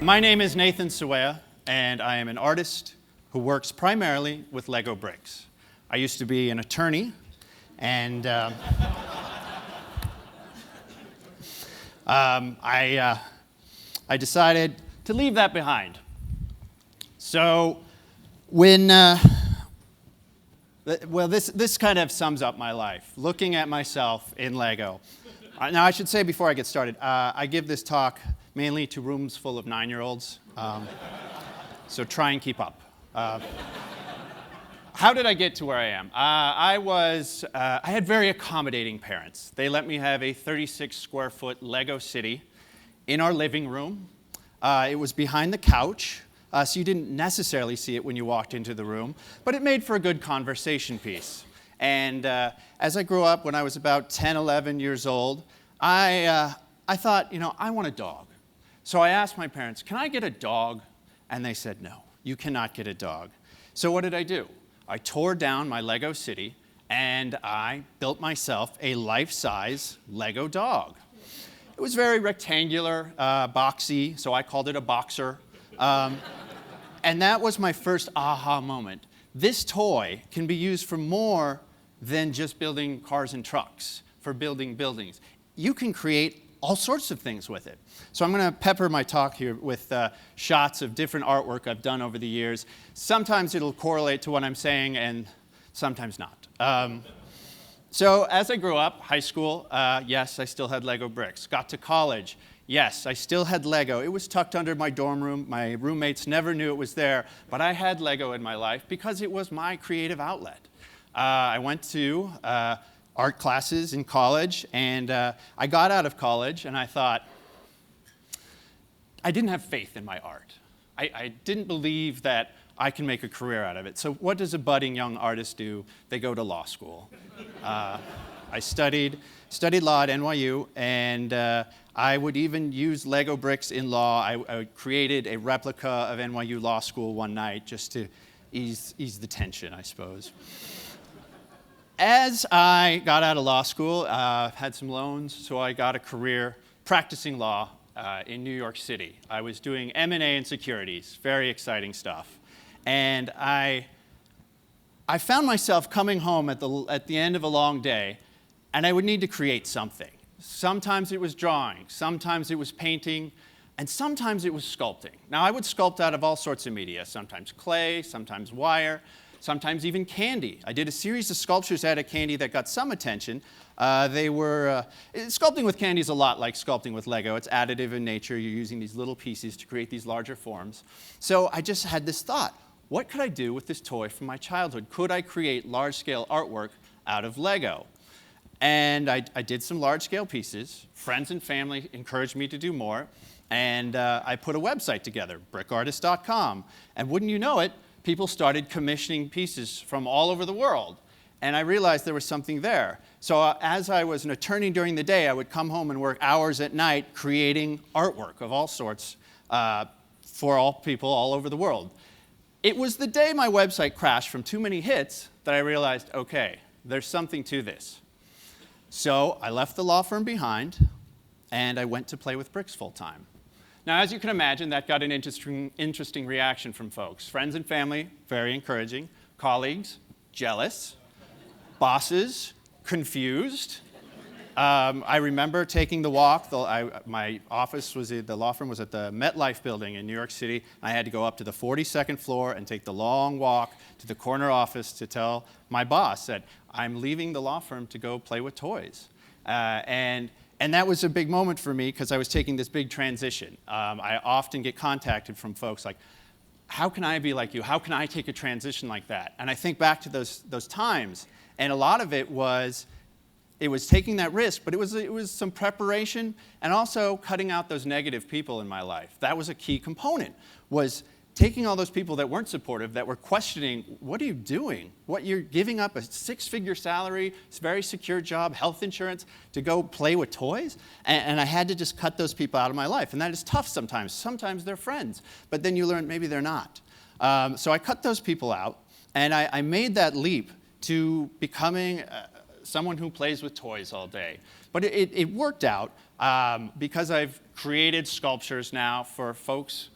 My name is Nathan Sawaya, and I am an artist who works primarily with Lego bricks. I used to be an attorney, and I decided to leave that behind. So this kind of sums up my life, looking at myself in Lego. Now, I should say before I get started, I give this talk mainly to rooms full of 9-year-olds, so try and keep up. How did I get to where I am? I had very accommodating parents. They let me have a 36-square-foot Lego city in our living room. It was behind the couch, so you didn't necessarily see it when you walked into the room, but it made for a good conversation piece. And as I grew up, when I was about 10, 11 years old, I thought, I want a dog. So I asked my parents, can I get a dog? And they said, no, you cannot get a dog. So what did I do? I tore down my Lego city, and I built myself a life-size Lego dog. It was very rectangular, boxy, so I called it a boxer. And that was my first aha moment. This toy can be used for more than just building cars and trucks, for building buildings. You can create all sorts of things with it. So I'm going to pepper my talk here with shots of different artwork I've done over the years. Sometimes it'll correlate to what I'm saying, and sometimes not. So as I grew up, high school, yes, I still had Lego bricks. Got to college, yes, I still had Lego. It was tucked under my dorm room. My roommates never knew it was there, but I had Lego in my life because it was my creative outlet. I went to art classes in college, and I got out of college, and I thought, I didn't have faith in my art. I didn't believe that I can make a career out of it. So what does a budding young artist do? They go to law school. I studied law at NYU, and I would even use Lego bricks in law. I created a replica of NYU Law School one night just to ease the tension, I suppose. As I got out of law school, had some loans, so I got a career practicing law in New York City. I was doing M&A and securities, very exciting stuff. And I found myself coming home at the end of a long day, and I would need to create something. Sometimes it was drawing, sometimes it was painting, and sometimes it was sculpting. Now, I would sculpt out of all sorts of media, sometimes clay, sometimes wire, sometimes even candy. I did a series of sculptures out of candy that got some attention. Sculpting with candy is a lot like sculpting with Lego. It's additive in nature. You're using these little pieces to create these larger forms. So I just had this thought, what could I do with this toy from my childhood? Could I create large-scale artwork out of Lego? And I did some large-scale pieces. Friends and family encouraged me to do more. And I put a website together, brickartist.com. And wouldn't you know it, people started commissioning pieces from all over the world. And I realized there was something there. So as I was an attorney during the day, I would come home and work hours at night creating artwork of all sorts for all people all over the world. It was the day my website crashed from too many hits that I realized, okay, there's something to this. So I left the law firm behind, and I went to play with bricks full time. Now, as you can imagine, that got an interesting reaction from folks. Friends and family, very encouraging. Colleagues, jealous. Bosses, confused. I remember taking the walk. My office the law firm was at the MetLife building in New York City. I had to go up to the 42nd floor and take the long walk to the corner office to tell my boss that I'm leaving the law firm to go play with toys. And that was a big moment for me because I was taking this big transition. I often get contacted from folks like, how can I be like you? How can I take a transition like that? And I think back to those times, and a lot of it was taking that risk, but it was some preparation and also cutting out those negative people in my life. That was a key component, was taking all those people that weren't supportive, that were questioning, what are you doing? What, you're giving up a 6-figure salary, it's a very secure job, health insurance, to go play with toys? And I had to just cut those people out of my life. And that is tough sometimes. Sometimes they're friends, but then you learn maybe they're not. So I cut those people out, and I made that leap to becoming someone who plays with toys all day. But it worked out because I've created sculptures now for folks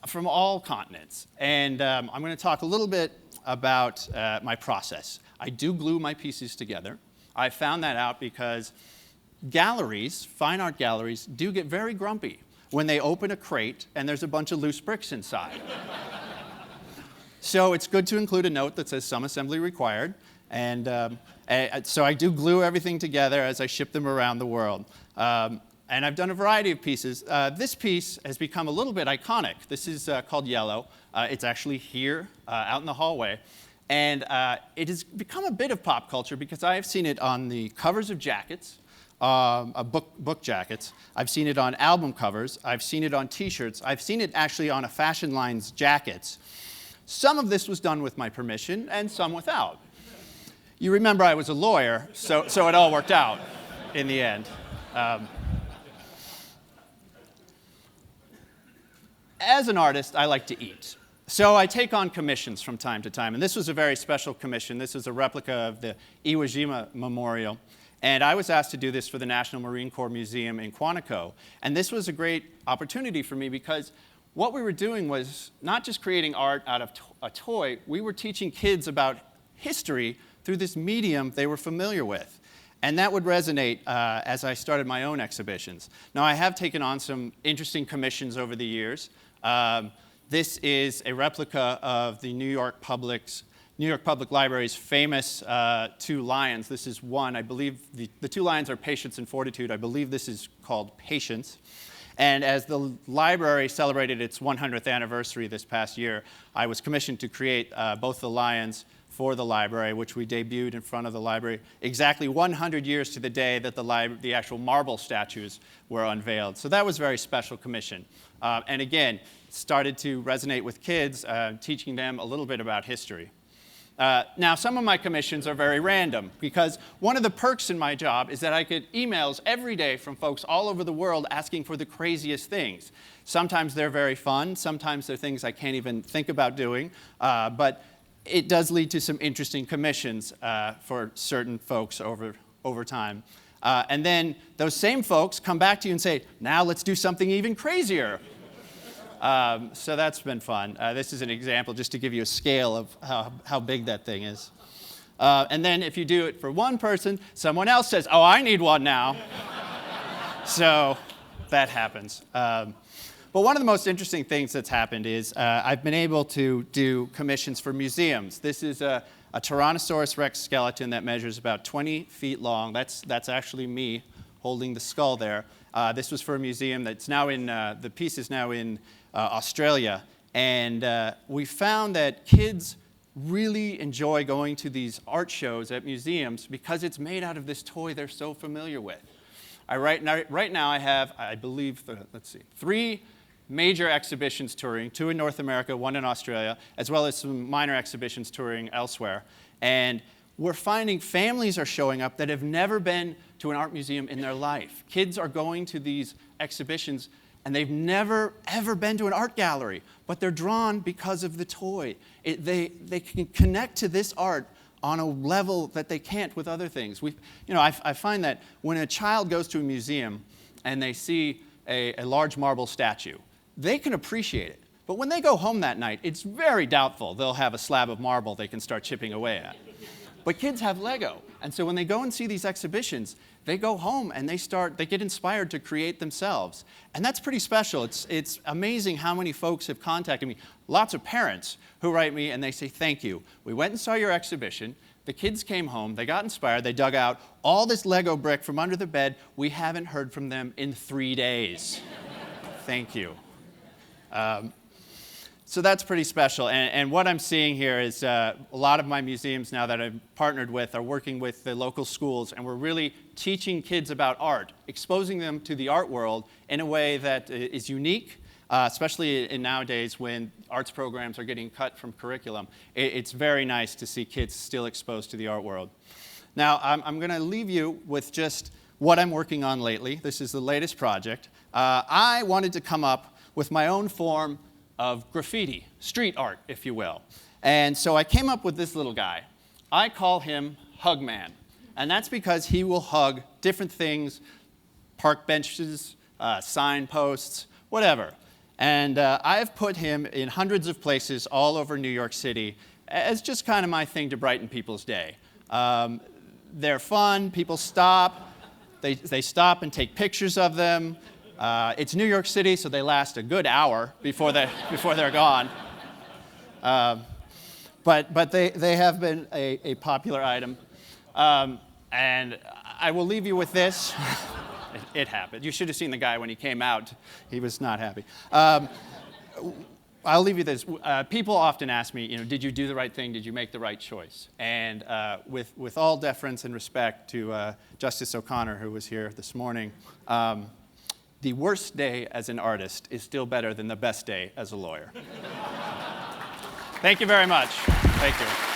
from all continents. And I'm going to talk a little bit about my process. I do glue my pieces together. I found that out because galleries, fine art galleries, do get very grumpy when they open a crate and there's a bunch of loose bricks inside. So it's good to include a note that says some assembly required. And so I do glue everything together as I ship them around the world. And I've done a variety of pieces. This piece has become a little bit iconic. This is called Yellow. It's actually here out in the hallway. And it has become a bit of pop culture because I have seen it on the covers of jackets, book jackets. I've seen it on album covers. I've seen it on T-shirts. I've seen it actually on a fashion line's jackets. Some of this was done with my permission and some without. You remember I was a lawyer, so it all worked out in the end. As an artist, I like to eat. So I take on commissions from time to time. And this was a very special commission. This is a replica of the Iwo Jima Memorial. And I was asked to do this for the National Marine Corps Museum in Quantico. And this was a great opportunity for me because what we were doing was not just creating art out of a toy, we were teaching kids about history through this medium they were familiar with. And that would resonate as I started my own exhibitions. Now, I have taken on some interesting commissions over the years. This is a replica of the New York Public Library's famous two lions. This is one. I believe the two lions are Patience and Fortitude. I believe this is called Patience. And as the library celebrated its 100th anniversary this past year, I was commissioned to create both the lions for the library, which we debuted in front of the library exactly 100 years to the day that the actual marble statues were unveiled. So that was a very special commission. And again, started to resonate with kids, teaching them a little bit about history. Now, some of my commissions are very random because one of the perks in my job is that I get emails every day from folks all over the world asking for the craziest things. Sometimes they're very fun. Sometimes they're things I can't even think about doing. But it does lead to some interesting commissions for certain folks over time. And then those same folks come back to you and say, now let's do something even crazier. So that's been fun. This is an example just to give you a scale of how big that thing is. And then if you do it for one person, someone else says, oh, I need one now. So that happens. But one of the most interesting things that's happened is I've been able to do commissions for museums. This is a Tyrannosaurus Rex skeleton that measures about 20 feet long. That's actually me holding the skull there. This was for a museum that's now the piece is now in Australia. And we found that kids really enjoy going to these art shows at museums because it's made out of this toy they're so familiar with. Right now I have, I believe, 3 major exhibitions touring, 2 in North America, 1 in Australia, as well as some minor exhibitions touring elsewhere. And we're finding families are showing up that have never been to an art museum in their life. Kids are going to these exhibitions and they've never, ever been to an art gallery, but they're drawn because of the toy. They can connect to this art on a level that they can't with other things. I find that when a child goes to a museum and they see a large marble statue, they can appreciate it. But when they go home that night, it's very doubtful they'll have a slab of marble they can start chipping away at. But kids have Lego. And so when they go and see these exhibitions, they go home and they get inspired to create themselves. And that's pretty special. It's amazing how many folks have contacted me. Lots of parents who write me and they say, thank you. We went and saw your exhibition. The kids came home. They got inspired. They dug out all this Lego brick from under the bed. We haven't heard from them in 3 days. Thank you. So that's pretty special. And what I'm seeing here is a lot of my museums now that I've partnered with are working with the local schools, and we're really teaching kids about art, exposing them to the art world in a way that is unique, especially in nowadays when arts programs are getting cut from curriculum. It's very nice to see kids still exposed to the art world. Now, I'm going to leave you with just what I'm working on lately. This is the latest project. I wanted to come up with my own form of graffiti, street art, if you will. And so I came up with this little guy. I call him Hug Man. And that's because he will hug different things, park benches, signposts, whatever. And I've put him in hundreds of places all over New York City as just kind of my thing to brighten people's day. They're fun, people stop, they stop and take pictures of them. It's New York City, so they last a good hour before they're gone. But they have been a popular item. And I will leave you with this. It happened. You should have seen the guy when he came out. He was not happy. I'll leave you this. People often ask me, did you do the right thing? Did you make the right choice? And with all deference and respect to Justice O'Connor, who was here this morning, the worst day as an artist is still better than the best day as a lawyer. Thank you very much. Thank you.